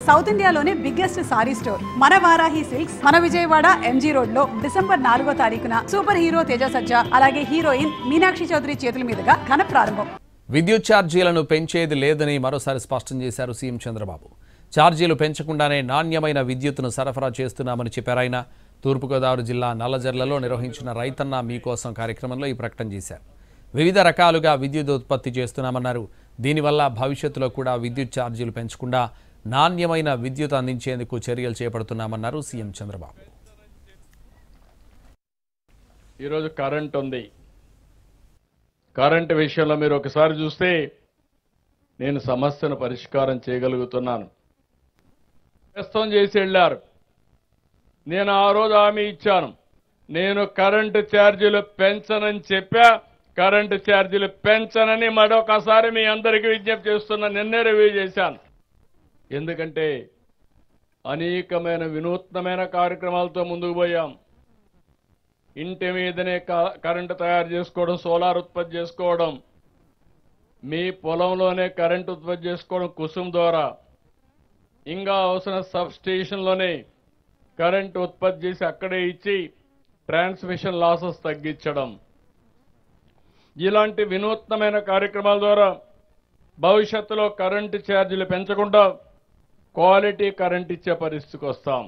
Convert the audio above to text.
South ఇండియాలోనే biggest sorry store మన Varahi silks మన విజయవాడ ఎంజీ రోడ్ లో డిసెంబర్ 4వ తారీఖున సూపర్ హీరో తేజ సజ్జా అలాగే హీరోయిన్ మీనాక్షి చౌదరి చేతుల మీదుగా ఘన ప్రారంభం. విద్యుత్ ఛార్జీలను పెంచేది లేదని మరోసారి స్పష్టం చేశారు సీఎం చంద్రబాబు. ఛార్జీలు పెంచకుండానే నాణ్యమైన విద్యుత్తును సరఫరా చేస్తున్నామని చెప్పారు ఆయన. తూర్పుగోదావరి జిల్లా నల్లజర్లలో నిర్వహించిన రైతన్న మీకోసం కార్యక్రమంలో ఈ ప్రకటన చేశారు. వివిధ రకాలుగా విద్యుత్ ఉత్పత్తి చేస్తున్నామన్నారు. దీనివల్ల భవిష్యత్తులో కూడా విద్యుత్ ఛార్జీలు పెంచకుండా నాణ్యమైన విద్యుత్ అందించేందుకు చర్యలు చేపడుతున్నామన్నారు సీఎం చంద్రబాబు. ఈరోజు కరెంట్ ఉంది. కరెంట్ విషయంలో మీరు ఒకసారి చూస్తే నేను సమస్యను పరిష్కారం చేయగలుగుతున్నాను. ప్రస్తుతం చేసి వెళ్ళారు. నేను ఆ రోజు హామీ ఇచ్చాను, నేను కరెంటు ఛార్జీలు పెంచనని చెప్పా. కరెంటు ఛార్జీలు పెంచనని మరొకసారి మీ అందరికీ విజ్ఞప్తి చేస్తున్నా. నిన్నే రివ్యూ చేశాను. ఎందుకంటే అనేకమైన వినూత్నమైన కార్యక్రమాలతో ముందుకు పోయాం. ఇంటి మీదనే కరెంటు తయారు చేసుకోవడం, సోలార్ ఉత్పత్తి చేసుకోవడం, మీ పొలంలోనే కరెంటు ఉత్పత్తి చేసుకోవడం కుసుమ్ ద్వారా, ఇంకా అవసరం సబ్ స్టేషన్లోనే కరెంటు ఉత్పత్తి చేసి అక్కడే ఇచ్చి ట్రాన్స్మిషన్ లాసెస్ తగ్గించడం, ఇలాంటి వినూత్నమైన కార్యక్రమాల ద్వారా భవిష్యత్తులో కరెంటు ఛార్జీలు పెంచకుండా క్వాలిటీ కరెంట్ ఇచ్చే పరిస్థితికి వస్తాం.